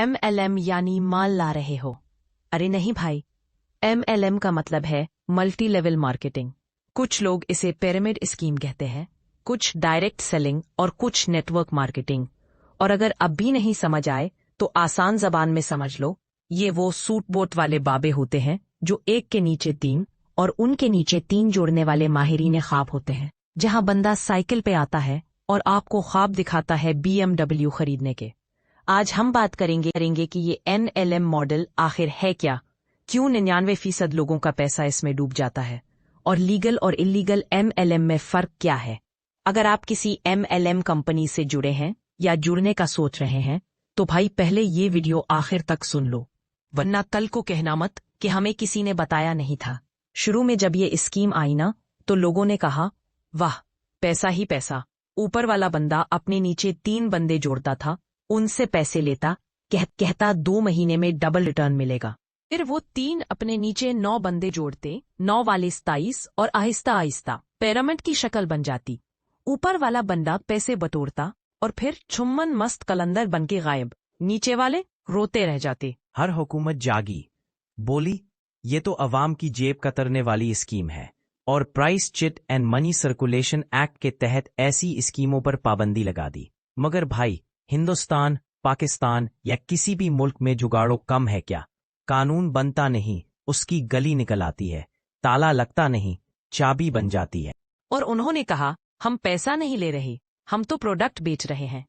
MLM यानी माल ला रहे हो। अरे नहीं भाई, MLM का मतलब है मल्टी लेवल मार्केटिंग। कुछ लोग इसे पिरामिड स्कीम कहते हैं, कुछ डायरेक्ट सेलिंग और कुछ नेटवर्क मार्केटिंग। और अगर अब भी नहीं समझ आए तो आसान जबान में समझ लो, ये वो सूट बोट वाले बाबे होते हैं जो एक के नीचे तीन और उनके नीचे तीन जोड़ने वाले माहिरीन ख्वाब होते हैं। जहां बंदा साइकिल पे आता है और आपको ख्वाब दिखाता है BMW खरीदने के। आज हम बात करेंगे कि ये MLM मॉडल आखिर है क्या, क्यों 99% लोगों का पैसा इसमें डूब जाता है, और लीगल और इलीगल MLM में फर्क क्या है। अगर आप किसी MLM कंपनी से जुड़े हैं या जुड़ने का सोच रहे हैं तो भाई पहले ये वीडियो आखिर तक सुन लो, वरना कल को कहना मत कि हमें किसी ने बताया नहीं था। शुरू में जब ये स्कीम आई ना तो लोगों ने कहा वाह, पैसा ही पैसा। ऊपर वाला बंदा अपने नीचे 3 बंदे जोड़ता था, उनसे पैसे लेता, कहता 2 महीने में डबल रिटर्न मिलेगा। फिर वो 3 अपने नीचे 9 बंदे जोड़ते, 9 वाले 27 और आहिस्ता आहिस्ता पिरामिड की शक्ल बन जाती। ऊपर वाला बंदा पैसे बटोरता और फिर छुम्मन मस्त कलंदर बनके गायब। नीचे वाले रोते रह जाते। हर हुकूमत जागी, बोली ये तो अवाम की जेब कतरने वाली स्कीम है और price chit and money circulation act के तहत ऐसी स्कीमों पर पाबंदी लगा दी। मगर भाई, हिंदुस्तान, पाकिस्तान या किसी भी मुल्क में जुगाड़ो कम है क्या? कानून बनता नहीं, उसकी गली निकल आती है। ताला लगता नहीं, चाबी बन जाती है। और उन्होंने कहा हम पैसा नहीं ले रहे, हम तो प्रोडक्ट बेच रहे हैं।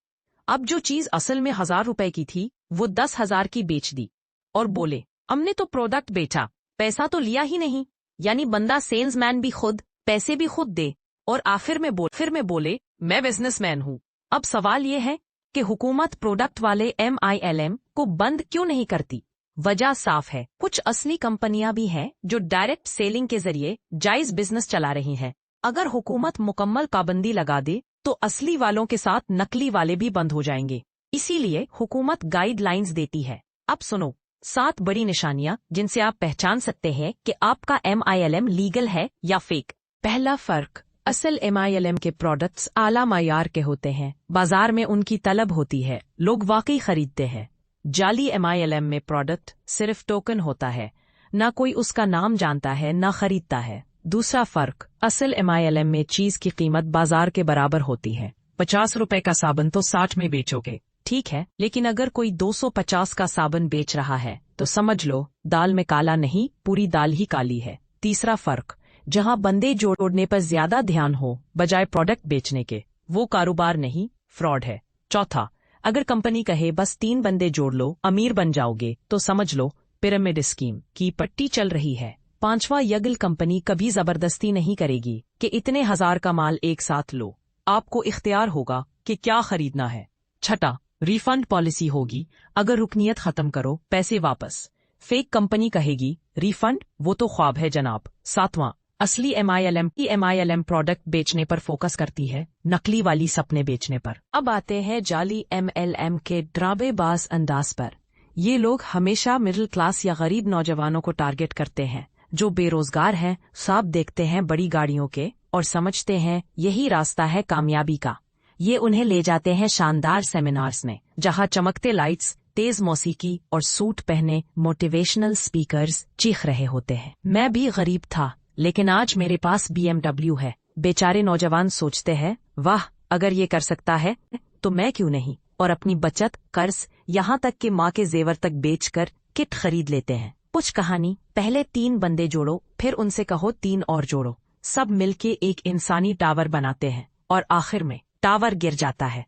अब जो चीज असल में 1000 रुपए की थी वो 10,000 की बेच दी और बोले हमने तो प्रोडक्ट बेचा, पैसा तो लिया ही नहीं। यानी बंदा सेल्समैन भी खुद, पैसे भी खुद दे और आखिर में बोले मैं बिजनेसमैन हूँ। अब सवाल ये है कि हुकूमत प्रोडक्ट वाले MLM को बंद क्यों नहीं करती? वजह साफ है, कुछ असली कंपनियां भी हैं जो डायरेक्ट सेलिंग के जरिए जायज बिजनेस चला रही हैं। अगर हुकूमत मुकम्मल पाबंदी लगा दे तो असली वालों के साथ नकली वाले भी बंद हो जाएंगे। इसीलिए हुकूमत गाइडलाइंस देती है। अब सुनो 7 बड़ी निशानियां जिनसे आप पहचान सकते हैं कि आपका MLM लीगल है या फेक। पहला फर्क, असल MLM के प्रोडक्ट्स आला मायार के होते हैं, बाजार में उनकी तलब होती है, लोग वाकई खरीदते हैं। जाली MLM में प्रोडक्ट सिर्फ टोकन होता है, ना कोई उसका नाम जानता है ना खरीदता है। दूसरा फर्क, असल MLM में चीज की कीमत बाजार के बराबर होती है। 50 रुपए का साबुन तो 60 में बेचोगे, ठीक है, लेकिन अगर कोई 250 का साबुन बेच रहा है तो समझ लो दाल में काला नहीं, पूरी दाल ही काली है। तीसरा फर्क, जहां बंदे जोड़ने पर ज्यादा ध्यान हो बजाय प्रोडक्ट बेचने के, वो कारोबार नहीं, फ्रॉड है। चौथा, अगर कंपनी कहे बस 3 बंदे जोड़ लो अमीर बन जाओगे तो समझ लो पिरामिड स्कीम की पट्टी चल रही है। पांचवा, यगल कंपनी कभी जबरदस्ती नहीं करेगी कि इतने 1000 का माल एक साथ लो, आपको इख्तियार होगा कि क्या खरीदना है। छठा, रिफंड पॉलिसी होगी, अगर रुकनियत खत्म करो पैसे वापस। फेक कंपनी कहेगी रिफंड, वो तो ख्वाब है जनाब। सातवां, असली MLM प्रोडक्ट बेचने पर फोकस करती है, नकली वाली सपने बेचने पर। अब आते हैं जाली MLM के ड्राबेबाज अंदाज पर। ये लोग हमेशा मिडिल क्लास या गरीब नौजवानों को टारगेट करते हैं जो बेरोजगार हैं, ख्वाब देखते हैं बड़ी गाड़ियों के और समझते हैं यही रास्ता है कामयाबी का। ये उन्हें ले जाते हैं शानदार सेमिनार्स में जहां चमकते लाइट्स, तेज मौसीकी और सूट पहने मोटिवेशनल स्पीकर्स चीख रहे होते हैं मैं भी गरीब था लेकिन आज मेरे पास BMW है। बेचारे नौजवान सोचते हैं वाह, अगर ये कर सकता है तो मैं क्यों नहीं, और अपनी बचत, कर्ज, यहाँ तक कि माँ के जेवर तक बेचकर किट खरीद लेते हैं। कुछ कहानी, पहले 3 बंदे जोड़ो, फिर उनसे कहो 3 और जोड़ो, सब मिलके एक इंसानी टावर बनाते हैं और आखिर में टावर गिर जाता है।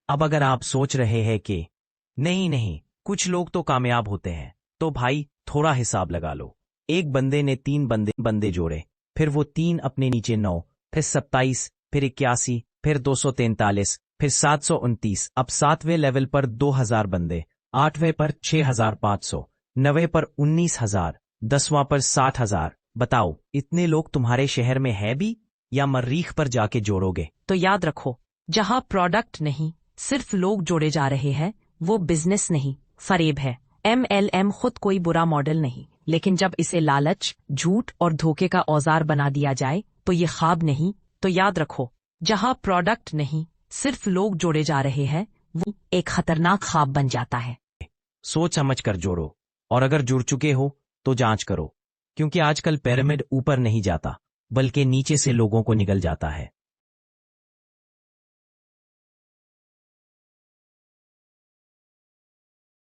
अब अगर आप सोच रहे हैं कि नहीं, कुछ लोग तो कामयाब होते हैं, तो भाई थोड़ा हिसाब लगा लो। एक बंदे ने 3 बंदे जोड़े, फिर वो 3 अपने नीचे 9, फिर 27, फिर 81, फिर 243, फिर 729। अब 7वें लेवल पर 2000 बंदे, 8वें पर 6500, 9वें पर 19000, 10वां पर 60000। बताओ इतने लोग तुम्हारे शहर में है भी या मर्रीख पर जाके जोड़ोगे? तो याद रखो, जहां प्रोडक्ट नहीं सिर्फ लोग जोड़े जा रहे हैं वो बिजनेस नहीं, फरेब है। MLM खुद कोई बुरा मॉडल नहीं, लेकिन जब इसे लालच, झूठ और धोखे का औजार बना दिया जाए तो ये ख्वाब नहीं। तो याद रखो, जहां प्रोडक्ट नहीं सिर्फ लोग जोड़े जा रहे हैं वो एक खतरनाक ख्वाब बन जाता है। सोच समझ कर जोड़ो, और अगर जुड़ चुके हो तो जांच करो, क्योंकि आजकल पिरामिड ऊपर नहीं जाता बल्कि नीचे से लोगों को निगल जाता है।